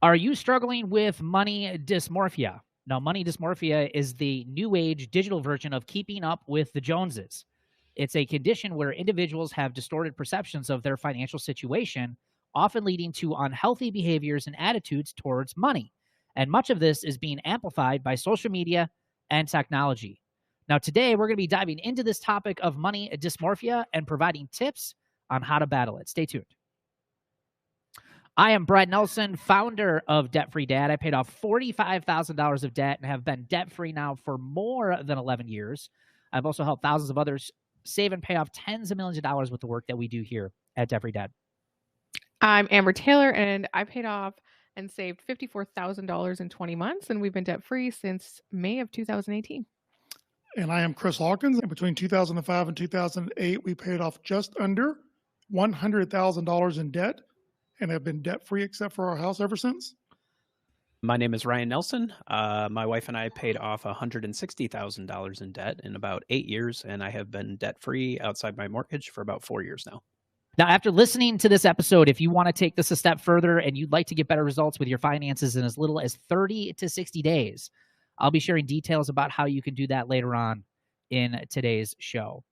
Are you struggling with money dysmorphia? Now, money dysmorphia is the new age digital version of keeping up with the Joneses. It's a condition where individuals have distorted perceptions of their financial situation, often leading to unhealthy behaviors and attitudes towards money. And much of this is being amplified by social media and technology. Now, today we're going to be diving into this topic of money dysmorphia and providing tips on how to battle it. Stay tuned. I am Brad Nelson, founder of Debt Free Dad. I paid off $45,000 of debt and have been debt free now for more than 11 years. I've also helped thousands of others save and pay off tens of millions of dollars with the work that we do here at Debt Free Dad. I'm Amber Taylor, and I paid off and saved $54,000 in 20 months, and we've been debt free since May of 2018. And I am Chris Hawkins. And between 2005 and 2008, we paid off just under $100,000 in debt and have been debt-free except for our house ever since. My name is Ryan Nelson. My wife and I paid off $160,000 in debt in about 8 years, and I have been debt-free outside my mortgage for about 4 years now. Now, after listening to this episode, if you want to take this a step further and you'd like to get better results with your finances in as little as 30 to 60 days, I'll be sharing details about how you can do that later on in today's show.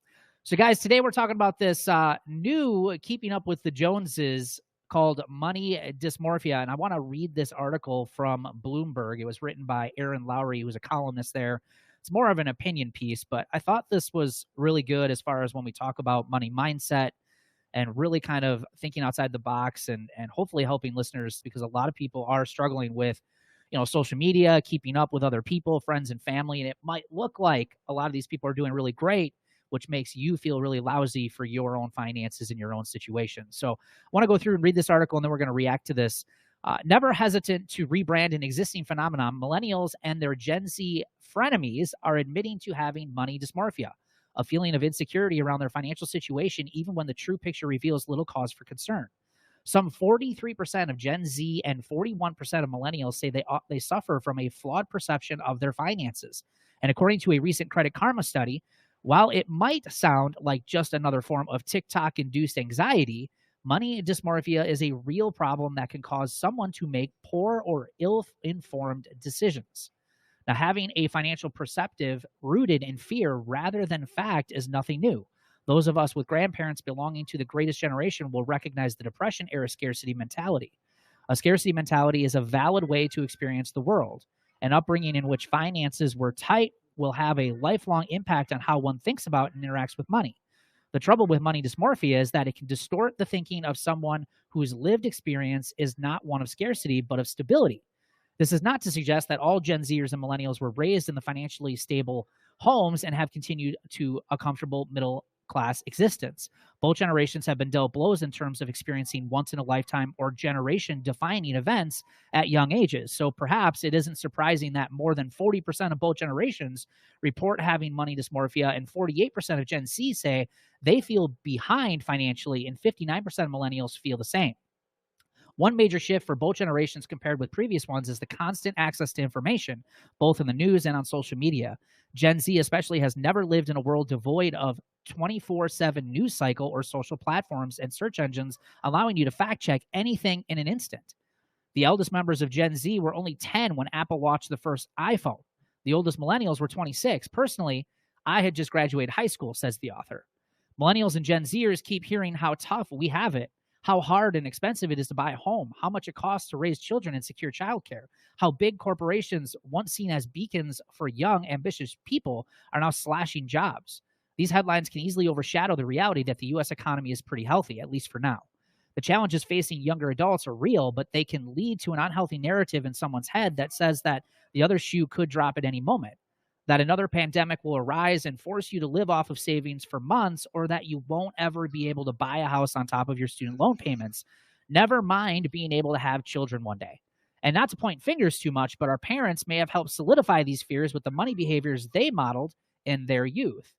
So, guys, today we're talking about this new Keeping Up with the Joneses called Money Dysmorphia. And I want to read this article from Bloomberg. It was written by Aaron Lowry, who's a columnist there. It's more of an opinion piece, but I thought this was really good as far as when we talk about money mindset and really kind of thinking outside the box and hopefully helping listeners, because a lot of people are struggling with, social media, keeping up with other people, friends and family. And it might look like a lot of these people are doing really great, which makes you feel really lousy for your own finances and your own situation. So I want to go through and read this article, and then we're going to react to this. Never hesitant to rebrand an existing phenomenon, millennials and their Gen Z frenemies are admitting to having money dysmorphia, a feeling of insecurity around their financial situation, even when the true picture reveals little cause for concern. Some 43% of Gen Z and 41% of millennials say they suffer from a flawed perception of their finances. And according to a recent Credit Karma study, while it might sound like just another form of TikTok-induced anxiety, money dysmorphia is a real problem that can cause someone to make poor or ill-informed decisions. Now, having a financial perspective rooted in fear rather than fact is nothing new. Those of us with grandparents belonging to the greatest generation will recognize the Depression-era scarcity mentality. A scarcity mentality is a valid way to experience the world. An upbringing in which finances were tight will have a lifelong impact on how one thinks about and interacts with money. The trouble with money dysmorphia is that it can distort the thinking of someone whose lived experience is not one of scarcity, but of stability. This is not to suggest that all Gen Zers and millennials were raised in the financially stable homes and have continued to a comfortable middle-class existence. Both generations have been dealt blows in terms of experiencing once-in-a-lifetime or generation-defining events at young ages. So perhaps it isn't surprising that more than 40% of both generations report having money dysmorphia, and 48% of Gen Z say they feel behind financially, and 59% of millennials feel the same. One major shift for both generations compared with previous ones is the constant access to information, both in the news and on social media. Gen Z especially has never lived in a world devoid of 24/7 news cycle or social platforms and search engines, allowing you to fact check anything in an instant. The eldest members of Gen Z were only 10 when Apple launched the first iPhone. The oldest millennials were 26. Personally, I had just graduated high school, says the author. Millennials and Gen Zers keep hearing how tough we have it, how hard and expensive it is to buy a home, how much it costs to raise children and secure childcare, how big corporations, once seen as beacons for young, ambitious people, are now slashing jobs. These headlines can easily overshadow the reality that the U.S. economy is pretty healthy, at least for now. The challenges facing younger adults are real, but they can lead to an unhealthy narrative in someone's head that says that the other shoe could drop at any moment, that another pandemic will arise and force you to live off of savings for months, or that you won't ever be able to buy a house on top of your student loan payments, never mind being able to have children one day. And not to point fingers too much, but our parents may have helped solidify these fears with the money behaviors they modeled in their youth.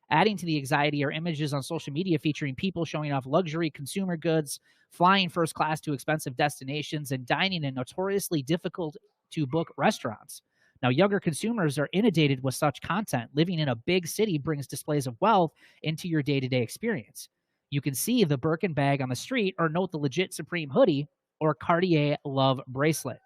Adding to the anxiety are images on social media featuring people showing off luxury consumer goods, flying first class to expensive destinations, and dining in notoriously difficult-to-book restaurants. Now, younger consumers are inundated with such content. Living in a big city brings displays of wealth into your day-to-day experience. You can see the Birkin bag on the street or note the legit Supreme hoodie or Cartier Love bracelet.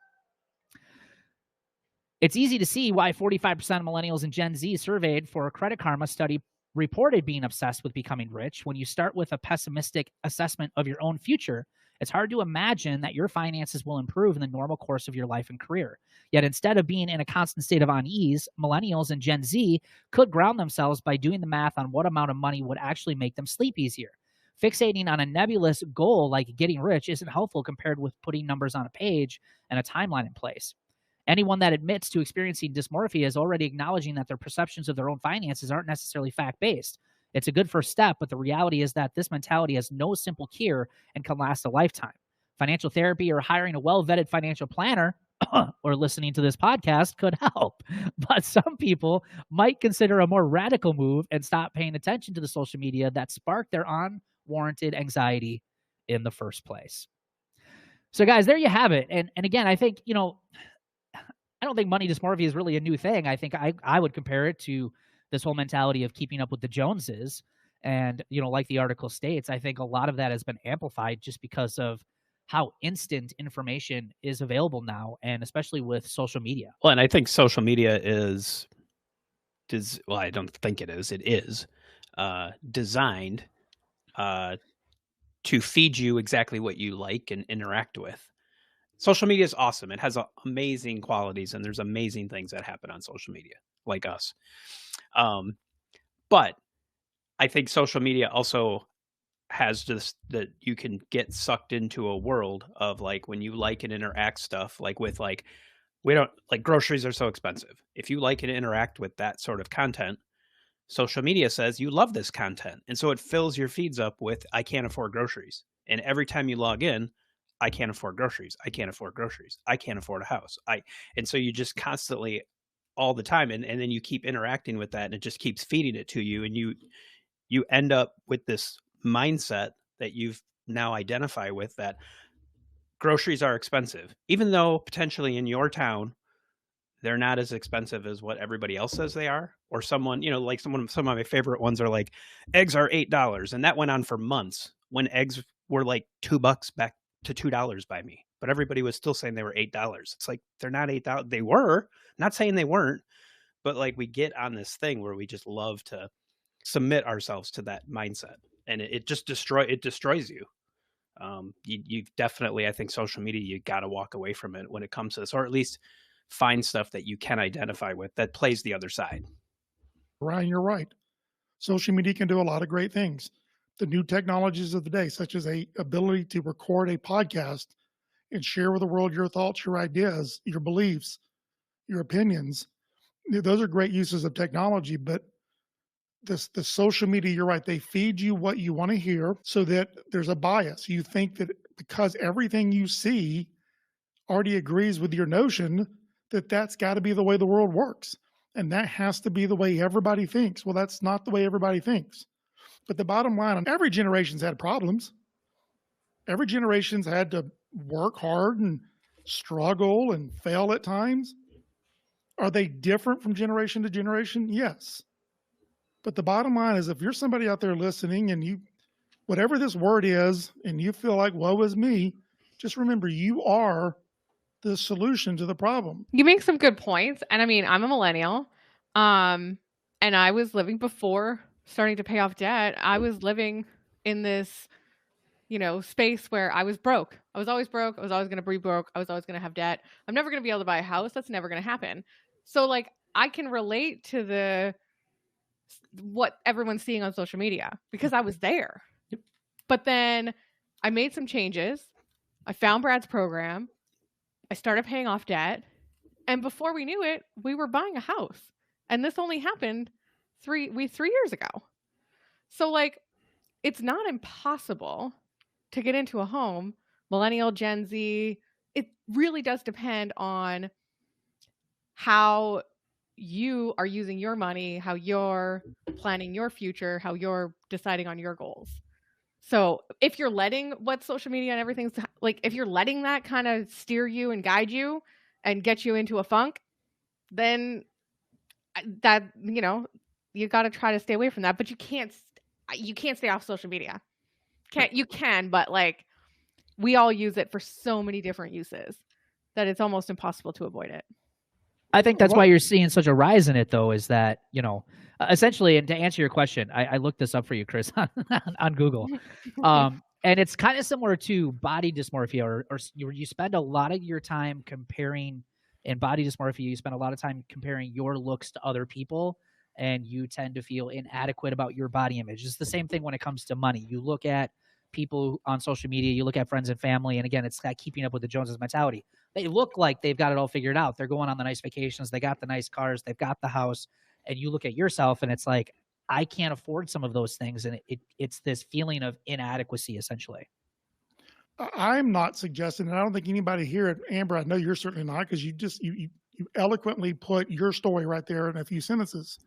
It's easy to see why 45% of millennials and Gen Z surveyed for a Credit Karma study reported being obsessed with becoming rich. When you start with a pessimistic assessment of your own future, it's hard to imagine that your finances will improve in the normal course of your life and career. Yet instead of being in a constant state of unease, millennials and Gen Z could ground themselves by doing the math on what amount of money would actually make them sleep easier. Fixating on a nebulous goal like getting rich isn't helpful compared with putting numbers on a page and a timeline in place. Anyone that admits to experiencing dysmorphia is already acknowledging that their perceptions of their own finances aren't necessarily fact-based. It's a good first step, but the reality is that this mentality has no simple cure and can last a lifetime. Financial therapy or hiring a well-vetted financial planner or listening to this podcast could help. But some people might consider a more radical move and stop paying attention to the social media that sparked their unwarranted anxiety in the first place. So guys, there you have it. And again, I think, I don't think money dysmorphia is really a new thing. I think I would compare it to this whole mentality of keeping up with the Joneses. And, like the article states, I think a lot of that has been amplified just because of how instant information is available now, and especially with social media. Well, and I think social media is well, I don't think it is designed to feed you exactly what you like and interact with. Social media is awesome. It has amazing qualities, and there's amazing things that happen on social media, like us. But I think social media also has this, that you can get sucked into a world of like, when you like and interact stuff, like with like, we don't like, groceries are so expensive. If you like and interact with that sort of content, social media says you love this content. And so it fills your feeds up with, I can't afford groceries. And every time you log in, I can't afford groceries. I can't afford groceries. I can't afford a house. And so you just constantly, all the time, and then you keep interacting with that, and it just keeps feeding it to you. And you end up with this mindset that you've now identified with, that groceries are expensive, even though potentially in your town, they're not as expensive as what everybody else says they are. Or someone, like some of my favorite ones are like, eggs are $8. And that went on for months when eggs were like $2 back to $2 by me, but everybody was still saying they were $8. It's like, they're not $8. They were, not saying they weren't, but like, we get on this thing where we just love to submit ourselves to that mindset, and it just destroys you. You definitely, I think social media, you got to walk away from it when it comes to this, or at least find stuff that you can identify with that plays the other side. Ryan, you're right. Social media can do a lot of great things. The new technologies of the day, such as a ability to record a podcast and share with the world your thoughts, your ideas, your beliefs, your opinions. Those are great uses of technology, but the social media, you're right, they feed you what you want to hear, so that there's a bias. You think that because everything you see already agrees with your notion, that that's got to be the way the world works. And that has to be the way everybody thinks. Well, that's not the way everybody thinks. But the bottom line, every generation's had problems. Every generation's had to work hard and struggle and fail at times. Are they different from generation to generation? Yes. But the bottom line is, if you're somebody out there listening and you, whatever this word is, and you feel like, woe is me, just remember, you are the solution to the problem. You make some good points. And I mean, I'm a millennial. And I was living, before starting to pay off debt, I was living in this, space where I was broke. I was always broke. I was always going to be broke. I was always going to have debt. I'm never going to be able to buy a house. That's never going to happen. So like, I can relate to what everyone's seeing on social media, because I was there. Yep. But then I made some changes. I found Brad's program. I started paying off debt. And before we knew it, we were buying a house. And this only happened 3 years ago. So like, it's not impossible to get into a home, millennial, Gen Z. It really does depend on how you are using your money, how you're planning your future, how you're deciding on your goals. So if you're letting what social media and everything's like, if you're letting that kind of steer you and guide you and get you into a funk, then that, you got to try to stay away from that. But you can't stay off social media. You can, but like, we all use it for so many different uses that it's almost impossible to avoid it. I think that's why you're seeing such a rise in it, though, is that, essentially, and to answer your question, I looked this up for you, Chris, on Google. And it's kind of similar to body dysmorphia, or you spend a lot of your time comparing. In body dysmorphia, you spend a lot of time comparing your looks to other people, and you tend to feel inadequate about your body image. It's the same thing when it comes to money. You look at people on social media, you look at friends and family, and again, it's that keeping up with the Joneses mentality. They look like they've got it all figured out. They're going on the nice vacations. They got the nice cars. They've got the house. And you look at yourself, and it's like, I can't afford some of those things. And it's this feeling of inadequacy, essentially. I'm not suggesting, and I don't think anybody here, Amber, I know you're certainly not, because you eloquently put your story right there in a few sentences.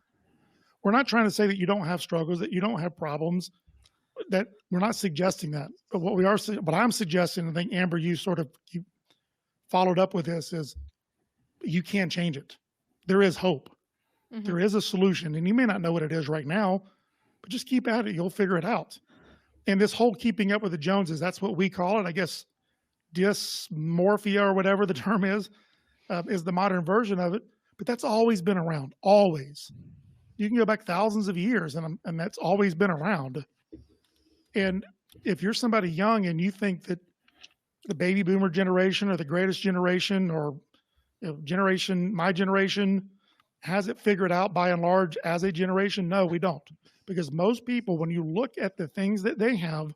We're not trying to say that you don't have struggles, that you don't have problems, that we're not suggesting that. But what I'm suggesting, I think, Amber, you followed up with this, is you can change it. There is hope. Mm-hmm. There is a solution, and you may not know what it is right now, but just keep at it. You'll figure it out. And this whole keeping up with the Joneses, that's what we call it. I guess dysmorphia, or whatever the term is the modern version of it. But that's always been around, always. You can go back thousands of years, and that's always been around. And if you're somebody young and you think that the baby boomer generation or the greatest generation, or my generation has it figured out by and large as a generation, no, we don't. Because most people, when you look at the things that they have,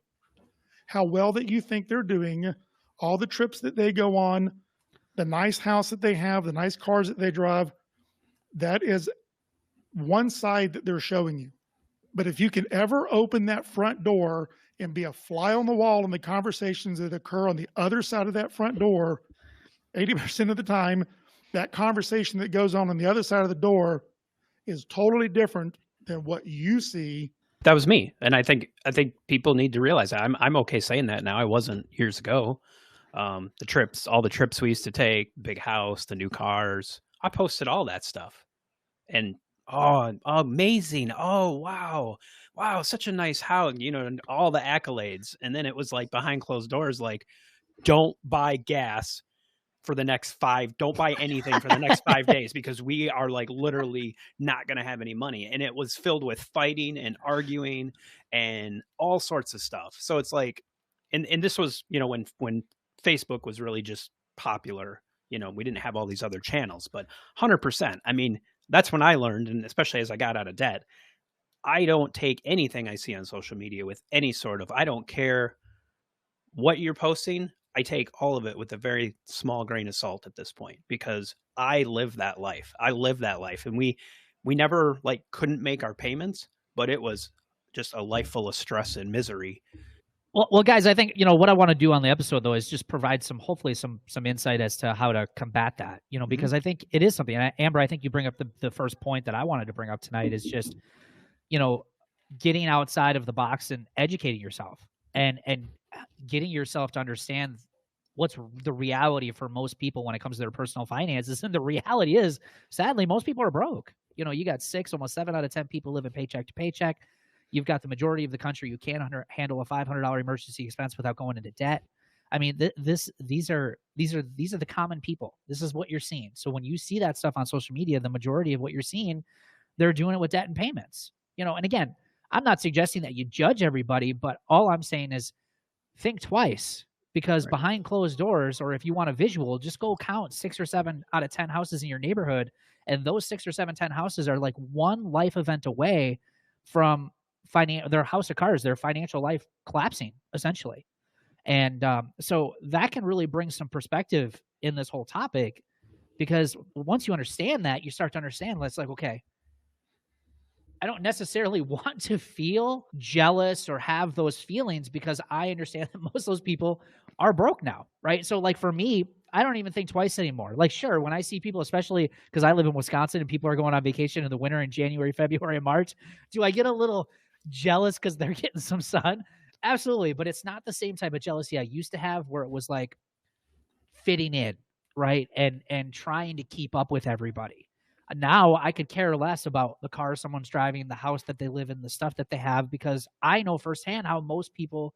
how well that you think they're doing, all the trips that they go on, the nice house that they have, the nice cars that they drive, that is one side that they're showing you. But if you can ever open that front door and be a fly on the wall in the conversations that occur on the other side of that front door, 80% of the time, that conversation that goes on the other side of the door is totally different than what you see. That was me. And I think people need to realize that. I'm okay saying that now. I wasn't years ago. All the trips we used to take, big house, the new cars, I posted all that stuff. And amazing. Oh, wow, such a nice house, and all the accolades. And then it was like behind closed doors, like, don't buy gas for the next don't buy anything for the next 5 days, because we are like literally not going to have any money. And it was filled with fighting and arguing and all sorts of stuff. So it's like, and this was, when Facebook was really just popular, we didn't have all these other channels, but 100%. I mean, that's when I learned, and especially as I got out of debt, I don't take anything I see on social media with any sort of, I don't care what you're posting. I take all of it with a very small grain of salt at this point, because I live that life. And we never couldn't make our payments, but it was just a life full of stress and misery. Well, guys, I think, what I want to do on the episode, though, is just provide hopefully some insight as to how to combat that, because I think it is something. And Amber, I think you bring up the first point that I wanted to bring up tonight is just, getting outside of the box and educating yourself and getting yourself to understand what's the reality for most people when it comes to their personal finances. And the reality is, sadly, most people are broke. You got almost 7 out of 10 people living paycheck to paycheck. You've got the majority of the country who can't handle a $500 emergency expense without going into debt. I mean, these are the common people. This is what you're seeing. So when you see that stuff on social media, the majority of what you're seeing, they're doing it with debt and payments. And again, I'm not suggesting that you judge everybody, but all I'm saying is think twice, because behind closed doors, or if you want a visual, just go count 6 or 7 out of 10 houses in your neighborhood. And those 6 or 7, 10 houses are like one life event away from their house or cars, their financial life collapsing, essentially. And so that can really bring some perspective in this whole topic, because once you understand that, you start to understand, it's like, okay, I don't necessarily want to feel jealous or have those feelings, because I understand that most of those people are broke now, right? So for me, I don't even think twice anymore. Sure, when I see people, especially because I live in Wisconsin and people are going on vacation in the winter in January, February, and March, do I get a little jealous because they're getting some sun? Absolutely. But it's not the same type of jealousy I used to have, where it was like fitting in, right? And trying to keep up with everybody. Now I could care less about the car someone's driving, the house that they live in, the stuff that they have, because I know firsthand how most people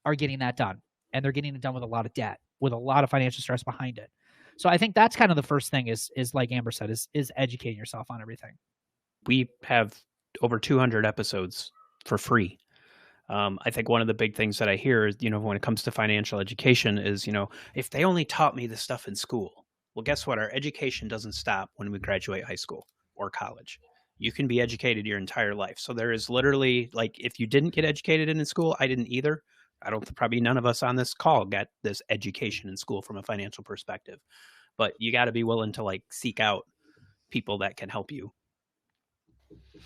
are getting that done. and they're getting it done with a lot of debt, with a lot of financial stress behind it. So I think that's kind of the first thing is like Amber said, is educating yourself on everything. We have over 200 episodes for free. I think one of the big things that I hear is, when it comes to financial education is, if they only taught me this stuff in school. Well, guess what? Our education doesn't stop when we graduate high school or college. You can be educated your entire life. So there is literally, like, if you didn't get educated in school, I didn't either. I don't, probably none of us on this call got this education in school from a financial perspective, but you got to be willing to like seek out people that can help you.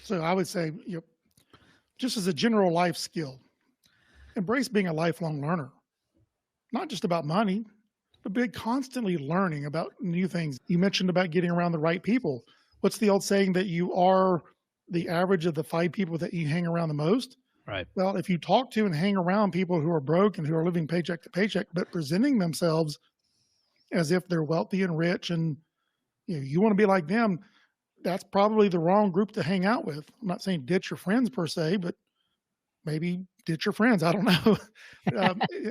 So I would say, just as a general life skill, embrace being a lifelong learner, not just about money, but be constantly learning about new things. You mentioned about getting around the right people. What's the old saying that you are the average of the 5 people that you hang around the most? Right. Well, if you talk to and hang around people who are broke and who are living paycheck to paycheck, but presenting themselves as if they're wealthy and rich and you want to be like them, that's probably the wrong group to hang out with. I'm not saying ditch your friends per se, but maybe ditch your friends. I don't know.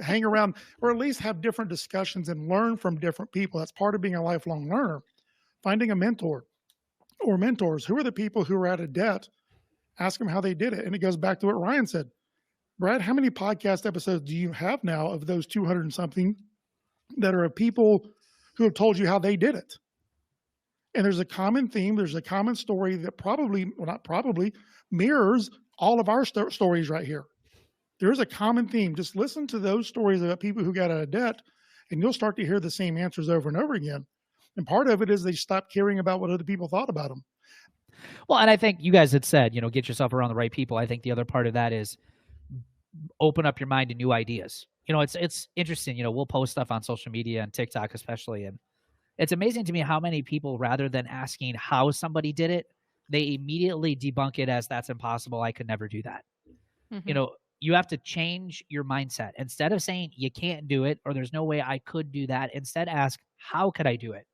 Hang around, or at least have different discussions and learn from different people. That's part of being a lifelong learner. Finding a mentor or mentors. Who are the people who are out of debt? Ask them how they did it. And it goes back to what Ryan said. Brad, how many podcast episodes do you have now of those 200 and something that are of people who have told you how they did it? And there's a common theme. There's a common story that mirrors all of our stories right here. There's a common theme. Just listen to those stories about people who got out of debt, and you'll start to hear the same answers over and over again. And part of it is they stop caring about what other people thought about them. Well, and I think you guys had said, get yourself around the right people. I think the other part of that is open up your mind to new ideas. It's interesting. We'll post stuff on social media and TikTok especially, and it's amazing to me how many people, rather than asking how somebody did it, they immediately debunk it as that's impossible. I could never do that. Mhm. You have to change your mindset. Instead of saying you can't do it or there's no way I could do that, instead ask, how could I do it?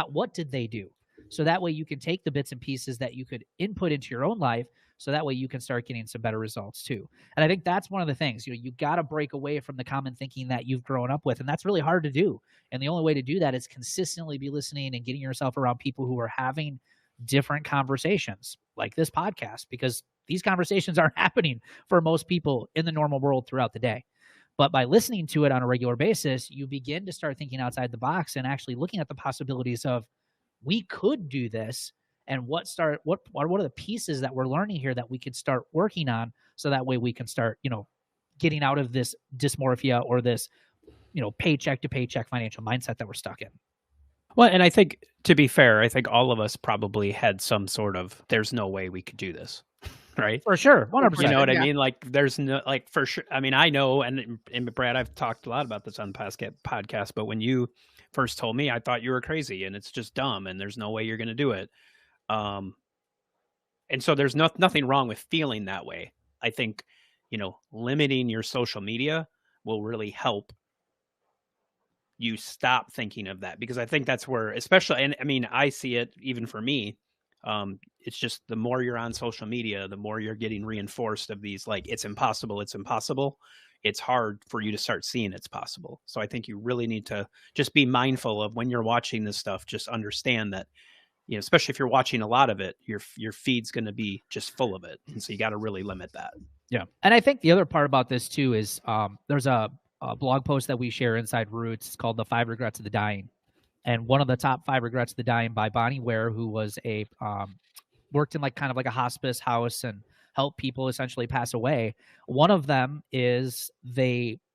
What did they do? So that way you can take the bits and pieces that you could input into your own life. So that way you can start getting some better results too. And I think that's one of the things, you got to break away from the common thinking that you've grown up with. And that's really hard to do. And the only way to do that is consistently be listening and getting yourself around people who are having different conversations like this podcast, because these conversations aren't happening for most people in the normal world throughout the day. But by listening to it on a regular basis, you begin to start thinking outside the box and actually looking at the possibilities of, we could do this, and what are the pieces that we're learning here that we could start working on, so that way we can start, getting out of this dysmorphia or this, paycheck to paycheck financial mindset that we're stuck in. Well, and I think, to be fair, I think all of us probably had some sort of, there's no way we could do this, right? For sure, 100%. You know what Yeah. I mean? Like, there's no, like, for sure. I mean, I know, and Brad, I've talked a lot about this on past podcast, but when you first told me, I thought you were crazy and it's just dumb and there's no way you're going to do it. And so there's nothing wrong with feeling that way. I think, limiting your social media will really help you stop thinking of that, because I think that's where, especially, and I mean, I see it even for me. It's just the more you're on social media, the more you're getting reinforced of these, like, it's impossible. It's impossible. It's hard for you to start seeing it's possible. So I think you really need to just be mindful of when you're watching this stuff, just understand that, especially if you're watching a lot of it, your feed's going to be just full of it. And so you got to really limit that. Yeah. And I think the other part about this too is there's a blog post that we share inside Roots. It's called The 5 Regrets of the Dying. And one of the top 5 regrets of the dying by Bonnie Ware, who was worked in kind of like a hospice house and helped people essentially pass away. One of them is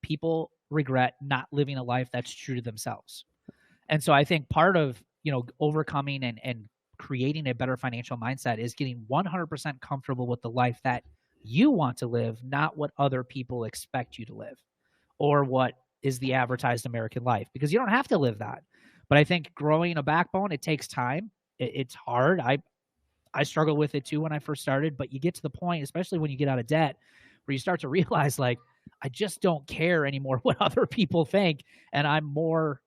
people regret not living a life that's true to themselves. And so I think part of, overcoming and creating a better financial mindset is getting 100% comfortable with the life that you want to live, not what other people expect you to live or what is the advertised American life, because you don't have to live that. But I think growing a backbone, it takes time. It's hard. I struggled with it too when I first started, but you get to the point, especially when you get out of debt, where you start to realize, like, I just don't care anymore what other people think. And I'm more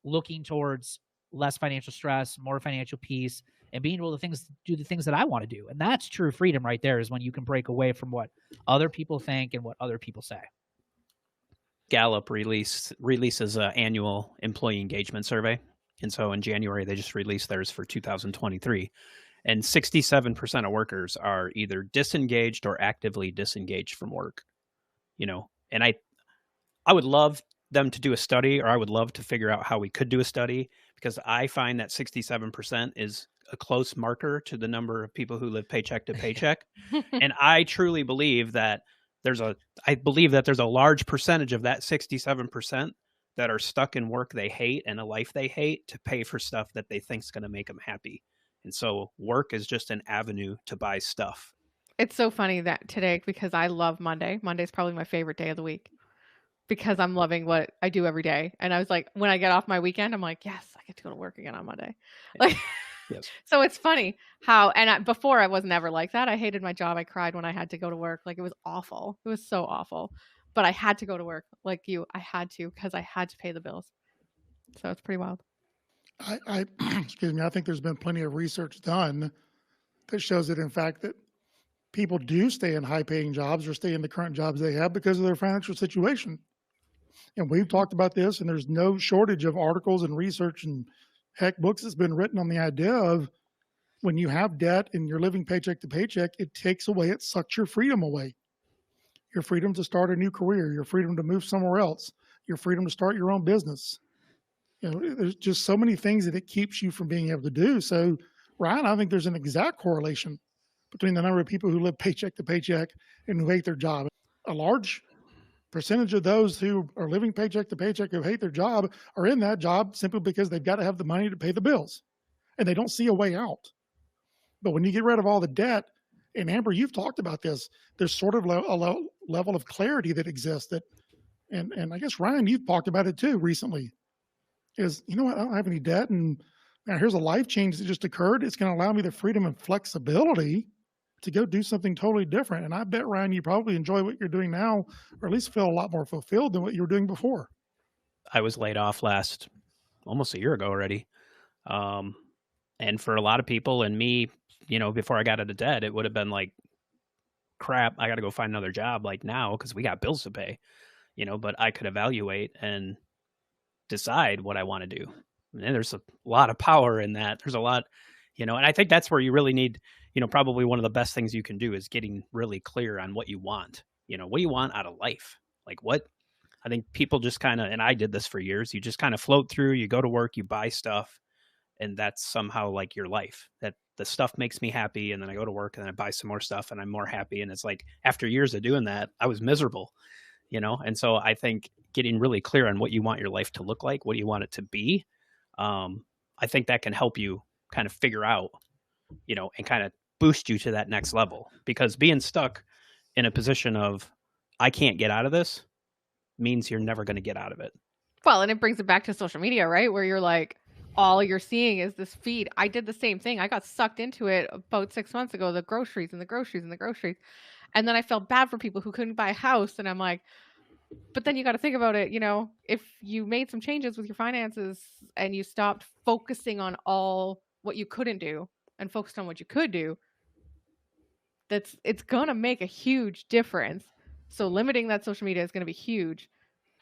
looking towards less financial stress, more financial peace, and being able to do the things that I want to do. And that's true freedom right there, is when you can break away from what other people think and what other people say. Gallup releases an annual employee engagement survey. And so in January, they just released theirs for 2023. And 67% of workers are either disengaged or actively disengaged from work. And I would love them to do a study, or I would love to figure out how we could do a study, because I find that 67% is a close marker to the number of people who live paycheck to paycheck. And I truly believe that there's a large percentage of that 67% that are stuck in work they hate and a life they hate to pay for stuff that they think is going to make them happy. And so work is just an avenue to buy stuff. It's so funny that today, because I love Monday. Monday's probably my favorite day of the week because I'm loving what I do every day. And I was like, when I get off my weekend, I'm like, yes, I get to go to work again on Monday. Like, Yes. So it's funny how, before I was never like that. I hated my job. I cried when I had to go to work. Like, it was awful. It was so awful. But I had to go to work like you. I had to, because I had to pay the bills. So it's pretty wild. I excuse me, I think there's been plenty of research done that shows that, in fact, that people do stay in high-paying jobs or stay in the current jobs they have because of their financial situation. And we've talked about this, and there's no shortage of articles and research and heck books that's been written on the idea of when you have debt and you're living paycheck to paycheck, it sucks your freedom away. Your freedom to start a new career, your freedom to move somewhere else, your freedom to start your own business. There's just so many things that it keeps you from being able to do. So, Ryan, I think there's an exact correlation between the number of people who live paycheck to paycheck and who hate their job. A large percentage of those who are living paycheck to paycheck who hate their job are in that job simply because they've got to have the money to pay the bills and they don't see a way out. But when you get rid of all the debt, and Amber, you've talked about this, there's sort of a level of clarity that exists that, and I guess Ryan, you've talked about it too recently, is, you know what, I don't have any debt, and now here's a life change that just occurred. It's going to allow me the freedom and flexibility to go do something totally different. And I bet, Ryan, you probably enjoy what you're doing now, or at least feel a lot more fulfilled than what you were doing before. I was laid off almost a year ago already. And for a lot of people, and me, before I got out of debt, it would have been like, crap, I got to go find another job like now because we got bills to pay, but I could evaluate and decide what I want to do. And there's a lot of power in that. There's a lot, and I think that's where you really need, probably one of the best things you can do is getting really clear on what you want. What do you want out of life? Like, what? I think people just kind of, and I did this for years, you just kind of float through, you go to work, you buy stuff, and that's somehow like your life. That the stuff makes me happy, and then I go to work and then I buy some more stuff and I'm more happy. And it's like, after years of doing that, I was miserable, And so I think getting really clear on what you want your life to look like, what do you want it to be? I think that can help you kind of figure out, and kind of boost you to that next level, because being stuck in a position of, I can't get out of this, means you're never going to get out of it. Well, and it brings it back to social media, right? Where you're like, all you're seeing is this feed. I did the same thing. I got sucked into it about 6 months ago, the groceries. And then I felt bad for people who couldn't buy a house. And I'm like, but then you got to think about it. If you made some changes with your finances and you stopped focusing on all what you couldn't do and focused on what you could do, it's going to make a huge difference. So limiting that social media is going to be huge.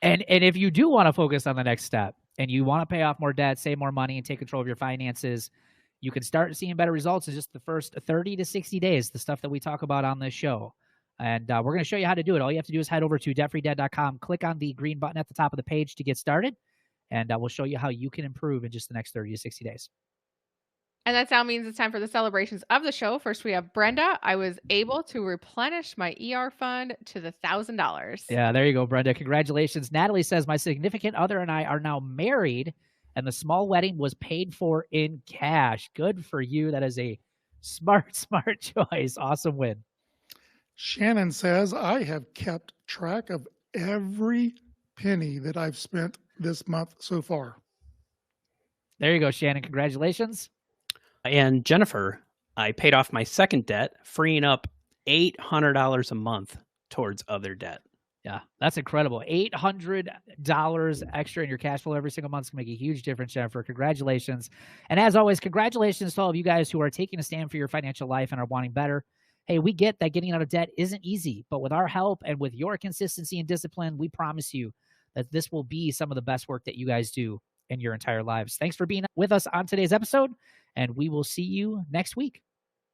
And if you do want to focus on the next step and you want to pay off more debt, save more money, and take control of your finances, you can start seeing better results in just the first 30 to 60 days, the stuff that we talk about on this show. And we're going to show you how to do it. All you have to do is head over to debtfreedad.com, click on the green button at the top of the page to get started, and we'll show you how you can improve in just the next 30 to 60 days. And that now means it's time for the celebrations of the show. First, we have Brenda. I was able to replenish my ER fund to the $1,000. Yeah, there you go, Brenda. Congratulations. Natalie says, my significant other and I are now married, and the small wedding was paid for in cash. Good for you. That is a smart choice. Awesome win. Shannon says, I have kept track of every penny that I've spent this month so far. There you go, Shannon. Congratulations. And Jennifer, I paid off my second debt, freeing up $800 a month towards other debt. Yeah, that's incredible. $800 extra in your cash flow every single month is going to make a huge difference, Jennifer. Congratulations. And as always, congratulations to all of you guys who are taking a stand for your financial life and are wanting better. Hey, we get that getting out of debt isn't easy, but with our help and with your consistency and discipline, we promise you that this will be some of the best work that you guys do in your entire lives. Thanks for being with us on today's episode, and we will see you next week.